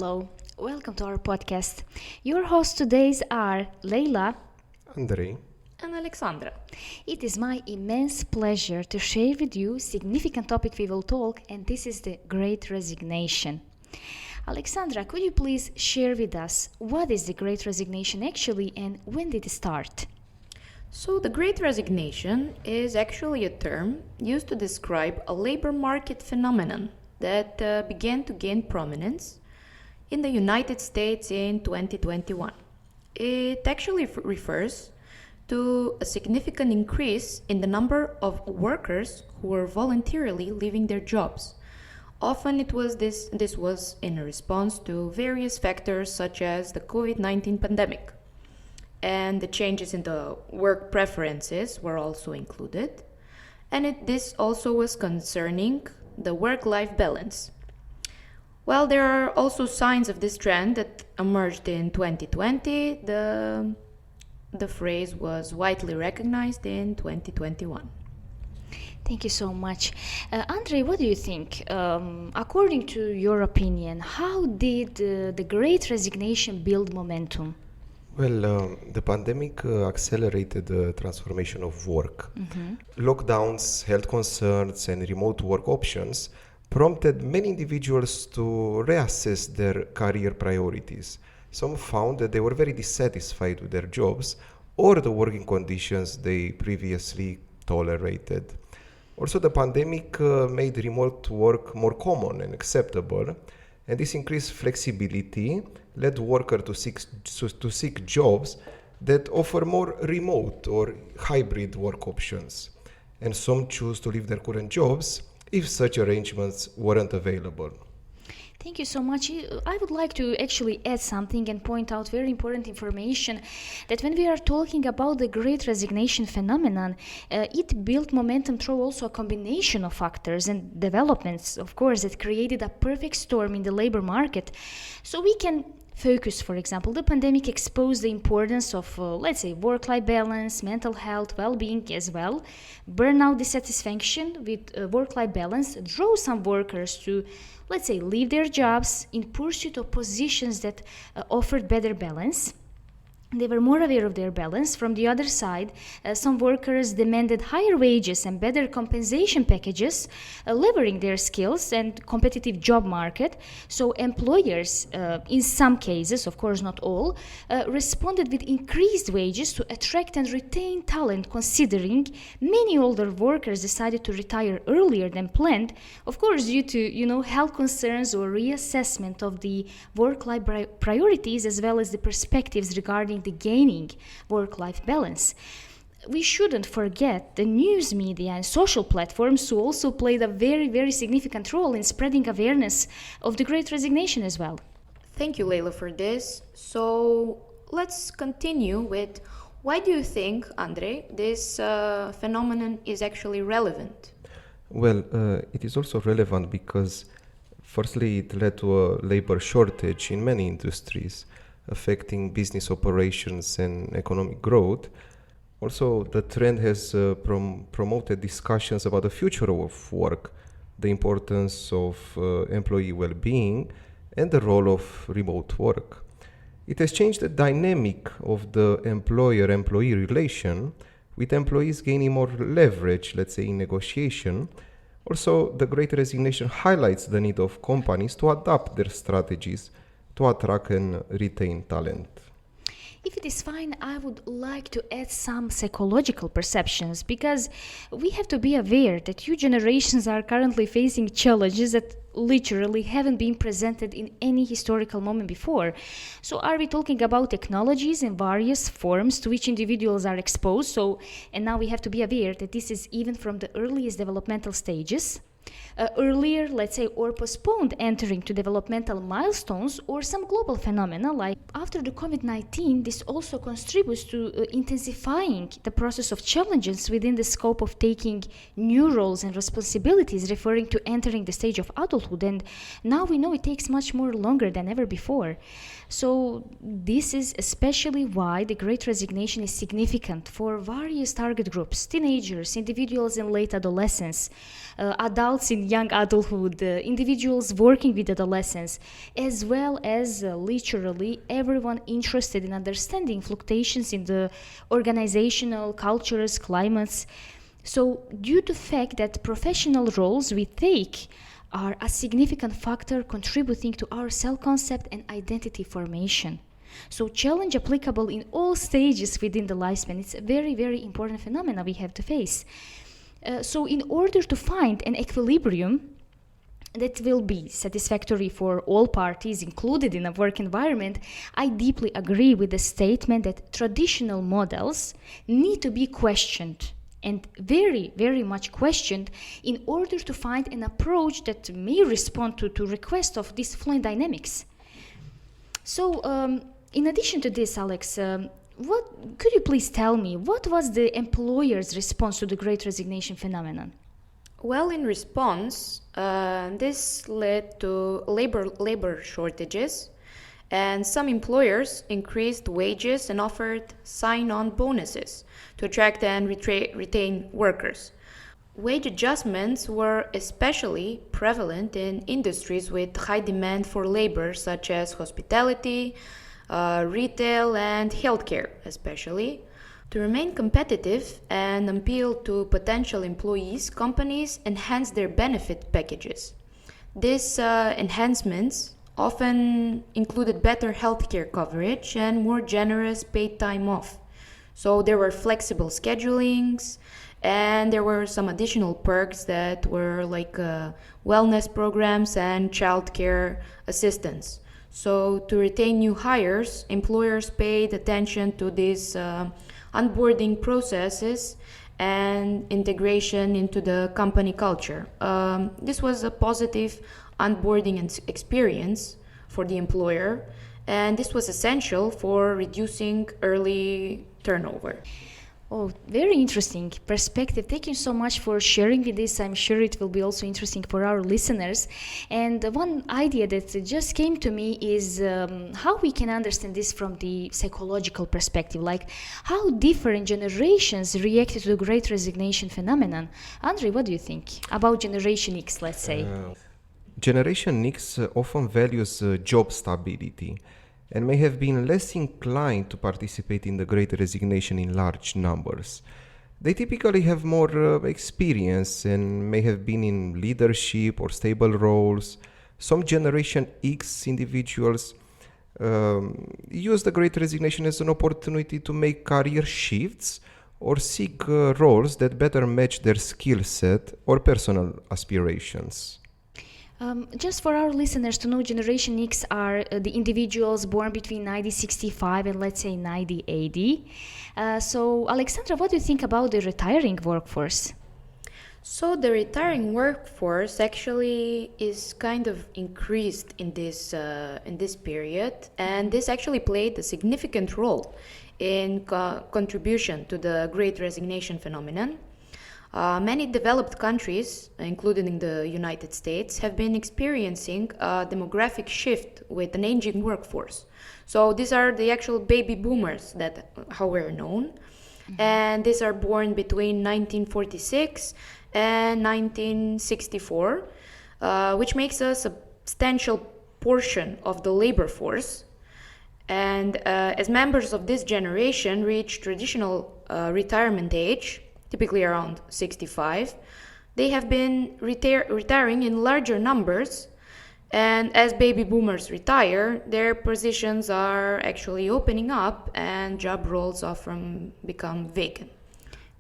Hello, welcome to our podcast. Your hosts today are Lejla Andrei. and Alexandra. It is my immense pleasure to share with you significant topic we will talk, and this is the Great Resignation. Alexandra, could you please share with us what is the Great Resignation actually and when did it start? So, the Great Resignation is actually a term used to describe a labor market phenomenon that began to gain prominence in the United States in 2021. It actually refers to a significant increase in the number of workers who were voluntarily leaving their jobs. Often this was in response to various factors such as the COVID-19 pandemic. And the changes in the work preferences were also included. And this also was concerning the work-life balance. Well, there are also signs of this trend that emerged in 2020. The phrase was widely recognized in 2021. Thank you so much. Andrei, what do you think? According to your opinion, how did the Great Resignation build momentum? Well, the pandemic accelerated the transformation of work. Lockdowns, health concerns, and remote work options prompted many individuals to reassess their career priorities. Some found that they were very dissatisfied with their jobs or the working conditions they previously tolerated. Also, the pandemic made remote work more common and acceptable, and this increased flexibility led workers to seek jobs that offer more remote or hybrid work options. And some choose to leave their current jobs if such arrangements weren't available. Thank you so much. I would like to actually add something and point out very important information that when we are talking about the Great Resignation phenomenon, it built momentum through also a combination of factors and developments, of course, that created a perfect storm in the labor market. So we can focus, for example, the pandemic exposed the importance of, let's say, work-life balance, mental health, well-being as well. Burnout, dissatisfaction with work-life balance drove some workers to, let's say, leave their jobs in pursuit of positions that offered better balance. They were more aware of their balance. From the other side, some workers demanded higher wages and better compensation packages, levering their skills and competitive job market. So employers, in some cases, of course not all, responded with increased wages to attract and retain talent, considering many older workers decided to retire earlier than planned, of course due to health concerns or reassessment of the work-life priorities as well as the perspectives regarding the gaining work-life balance. We shouldn't forget the news media and social platforms who also played a very, very significant role in spreading awareness of the Great Resignation as well. Thank you, Lejla, for this. So let's continue with why do you think, Andrei, this phenomenon is actually relevant? Well, it is also relevant because, firstly, it led to a labor shortage in many industries, affecting business operations and economic growth. Also, the trend has promoted discussions about the future of work, the importance of employee well-being, and the role of remote work. It has changed the dynamic of the employer-employee relation, with employees gaining more leverage, let's say, in negotiation. Also, the Great Resignation highlights the need of companies to adapt their strategies to attract and retain talent. If it is fine, I would like to add some psychological perceptions because we have to be aware that new generations are currently facing challenges that literally haven't been presented in any historical moment before. So are we talking about technologies in various forms to which individuals are exposed? And now we have to be aware that this is even from the earliest developmental stages. Earlier, let's say, or postponed entering to developmental milestones or some global phenomena like after the COVID-19, this also contributes to intensifying the process of challenges within the scope of taking new roles and responsibilities, referring to entering the stage of adulthood. And now we know it takes much more longer than ever before. So this is especially why the Great Resignation is significant for various target groups: teenagers, individuals in late adolescence, adults adults in young adulthood, individuals working with adolescents, as well as literally everyone interested in understanding fluctuations in the organizational cultures, climates. So, due to the fact that professional roles we take are a significant factor contributing to our self-concept and identity formation. So challenge applicable in all stages within the lifespan. It's a very, very important phenomena we have to face. So in order to find an equilibrium that will be satisfactory for all parties included in a work environment, I deeply agree with the statement that traditional models need to be questioned, and very, very much questioned, in order to find an approach that may respond to requests of these fluent dynamics. So, in addition to this, Alex, what could you please tell me? What was the employer's response to the Great Resignation phenomenon? Well, in response, this led to labor shortages, and some employers increased wages and offered sign-on bonuses to attract and retain workers. Wage adjustments were especially prevalent in industries with high demand for labor, such as hospitality, retail, and healthcare, especially. To remain competitive and appeal to potential employees, companies enhance their benefit packages. These enhancements often included better healthcare coverage and more generous paid time off. So there were flexible schedulings, and there were some additional perks that were like wellness programs and childcare assistance. So to retain new hires, employers paid attention to these onboarding processes and integration into the company culture. This was a positive onboarding experience for the employer, and this was essential for reducing early turnover. Oh, very interesting perspective. Thank you so much for sharing with this. I'm sure it will be also interesting for our listeners. And one idea that just came to me is how we can understand this from the psychological perspective, like how different generations reacted to the Great Resignation phenomenon. Andrei, what do you think about Generation X, let's say? Generation X often values job stability and may have been less inclined to participate in the Great Resignation in large numbers. They typically have more experience and may have been in leadership or stable roles. Some Generation X individuals use the Great Resignation as an opportunity to make career shifts or seek roles that better match their skill set or personal aspirations. Just for our listeners to know, Generation X are the individuals born between 1965 and let's say 1980. So, Alexandra, what do you think about the retiring workforce? So the retiring workforce actually is kind of increased in this period, and this actually played a significant role in contribution to the Great Resignation phenomenon. Many developed countries, including the United States, have been experiencing a demographic shift with an aging workforce. So these are the actual baby boomers that how we're known, and these are born between 1946 and 1964, which makes a substantial portion of the labor force. And as members of this generation reach traditional retirement age, typically around 65, they have been retiring in larger numbers, and as baby boomers retire, their positions are actually opening up and job roles often become vacant.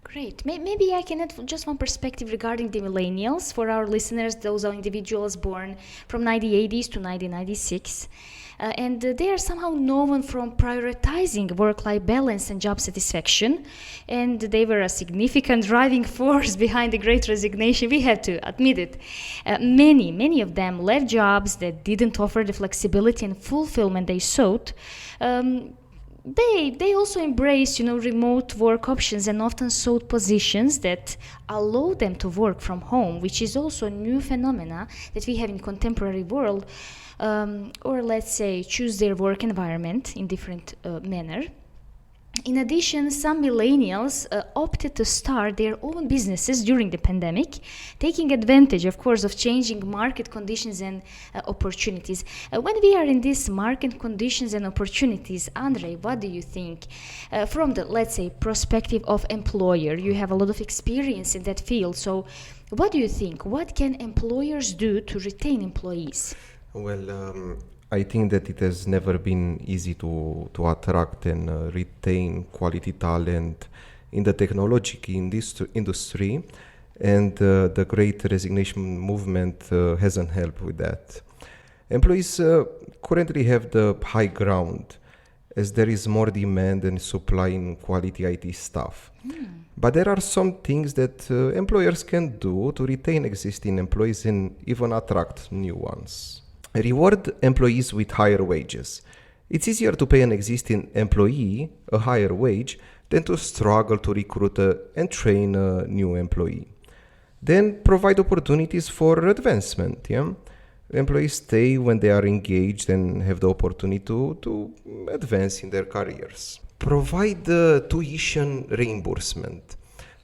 Great. Maybe I can add just one perspective regarding the millennials. For our listeners, those are individuals born from 1980s to 1996. And they are somehow known from prioritizing work-life balance and job satisfaction. And they were a significant driving force behind the Great Resignation. We have to admit it. Many of them left jobs that didn't offer the flexibility and fulfillment they sought. They also embraced, remote work options and often sought positions that allow them to work from home, which is also a new phenomena that we have in contemporary world, or let's say choose their work environment in different manner. In addition, some millennials opted to start their own businesses during the pandemic, taking advantage, of course, of changing market conditions and opportunities. When we are in these market conditions and opportunities, Andrei, what do you think? From the, let's say, perspective of employer, you have a lot of experience in that field. So what do you think? What can employers do to retain employees? Well, I think that it has never been easy to attract and retain quality talent in the technology industry, and the Great Resignation movement hasn't helped with that. Employees currently have the high ground as there is more demand and supply in quality IT staff. But there are some things that employers can do to retain existing employees and even attract new ones. Reward employees with higher wages. It's easier to pay an existing employee a higher wage than to struggle to recruit and train a new employee. Then provide opportunities for advancement. Yeah? Employees stay when they are engaged and have the opportunity to advance in their careers. Provide tuition reimbursement.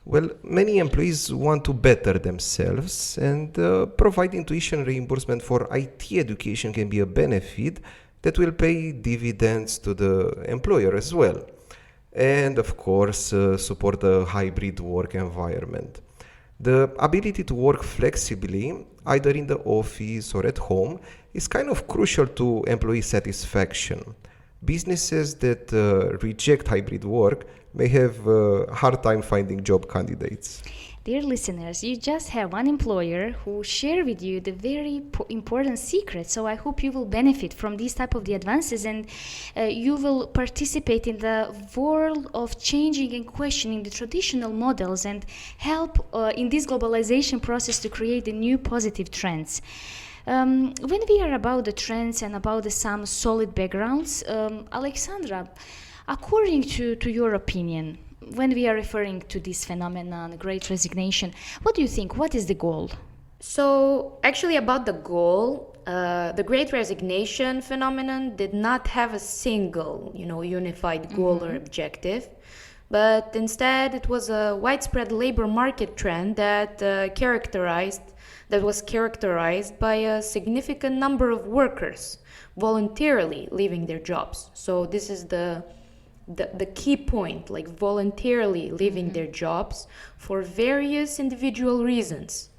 Well, many employees want to better themselves, and providing tuition reimbursement for IT education can be a benefit that will pay dividends to the employer as well. And of course, support a hybrid work environment. The ability to work flexibly, either in the office or at home, is kind of crucial to employee satisfaction. Businesses that reject hybrid work may have a hard time finding job candidates. Dear listeners, you just have one employer who shared with you the very important secret. So I hope you will benefit from these type of the advances, and you will participate in the world of changing and questioning the traditional models and help in this globalization process to create the new positive trends. When we are about the trends and about some solid backgrounds, Alexandra, according to your opinion, when we are referring to this phenomenon, Great Resignation, what do you think? What is the goal? So, actually, about the goal, the Great Resignation phenomenon did not have a single, unified goal or objective, but instead it was a widespread labor market trend that was characterized by a significant number of workers voluntarily leaving their jobs. So this is the key point, like voluntarily leaving their jobs for various individual reasons.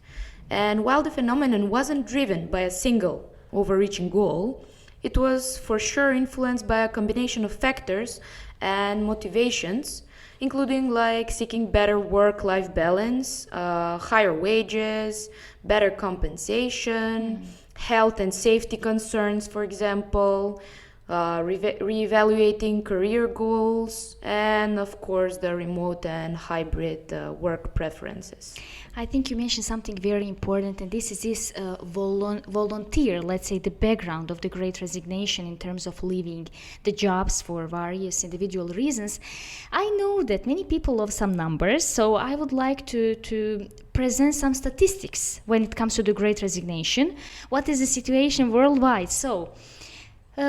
And while the phenomenon wasn't driven by a single overreaching goal, it was for sure influenced by a combination of factors and motivations, including like seeking better work-life balance, higher wages, better compensation, health and safety concerns, for example, reevaluating career goals, and of course the remote and hybrid work preferences. I think you mentioned something very important, and this is this volunteer, let's say, the background of the Great Resignation in terms of leaving the jobs for various individual reasons. I know that many people love some numbers, so I would like to present some statistics when it comes to the Great Resignation. What is the situation worldwide? So,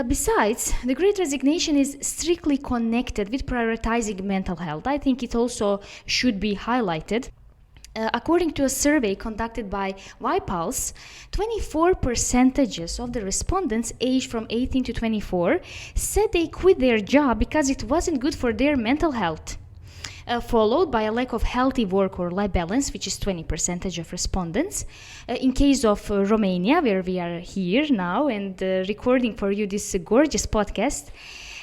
besides, the Great Resignation is strictly connected with prioritizing mental health. I think it also should be highlighted. According to a survey conducted by YPulse, 24% of the respondents aged from 18 to 24 said they quit their job because it wasn't good for their mental health. Followed by a lack of healthy work or life balance, which is 20% of respondents. In case of Romania, where we are here now and recording for you this gorgeous podcast,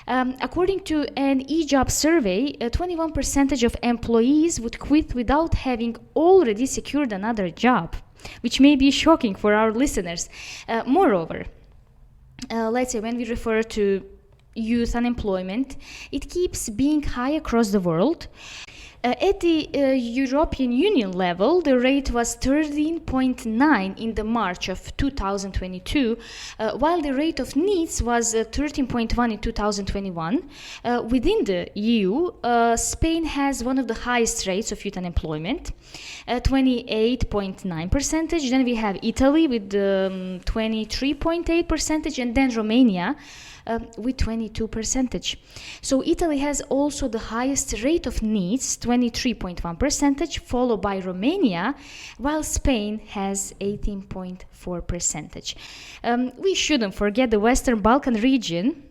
according to an e-job survey, 21% of employees would quit without having already secured another job, which may be shocking for our listeners. Moreover, let's say when we refer to youth unemployment, it keeps being high across the world. At the European Union level, the rate was 13.9 in the March of 2022, while the rate of needs was 13.1 in 2021. Within the EU, Spain has one of the highest rates of youth unemployment, 28.9%. Then we have Italy with 23.8%, and then Romania with 22%. So Italy has also the highest rate of needs, 23.1%, followed by Romania, while Spain has 18.4%. We shouldn't forget the Western Balkan region.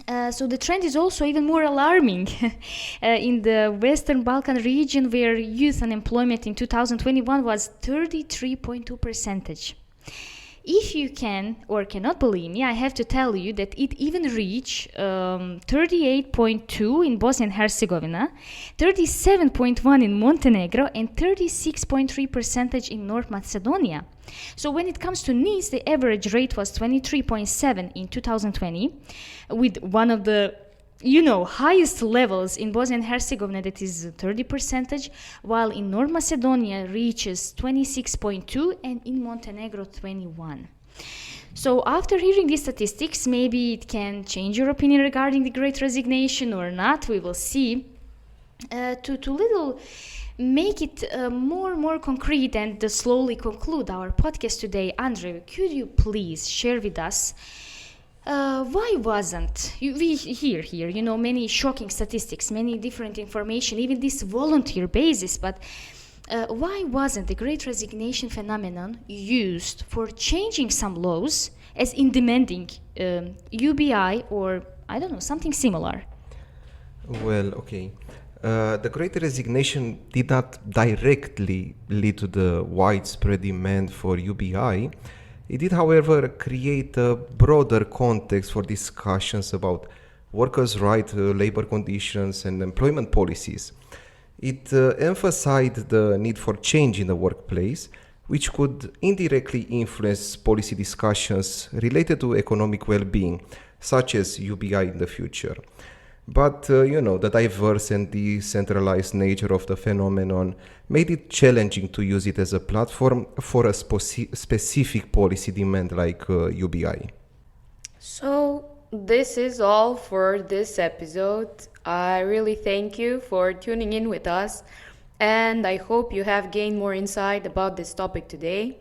So the trend is also even more alarming in the Western Balkan region, where youth unemployment in 2021 was 33.2%. If you can or cannot believe me, I have to tell you that it even reached 38.2 in Bosnia and Herzegovina, 37.1 in Montenegro, and 36.3% in North Macedonia. So when it comes to needs, the average rate was 23.7 in 2020, with one of the highest levels in Bosnia and Herzegovina, that is 30%, while in North Macedonia reaches 26.2 and in Montenegro 21. So after hearing these statistics, maybe it can change your opinion regarding the Great Resignation or not. We will see. To make it more concrete and slowly conclude our podcast today, Andrei, could you please share with us why wasn't we here many shocking statistics, many different information, even this volunteer basis, but why wasn't the Great Resignation phenomenon used for changing some laws as in demanding UBI or I don't know, something similar? Well, okay. The Great Resignation did not directly lead to the widespread demand for UBI. It did, however, create a broader context for discussions about workers' rights, labor conditions, and employment policies. It emphasized the need for change in the workplace, which could indirectly influence policy discussions related to economic well-being, such as UBI in the future. But, the diverse and decentralized nature of the phenomenon made it challenging to use it as a platform for a specific policy demand like UBI. So, this is all for this episode. I really thank you for tuning in with us, and I hope you have gained more insight about this topic today.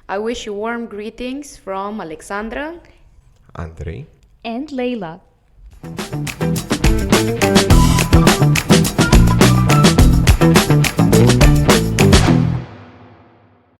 I wish you warm greetings from Alexandra, Andrei, and Lejla.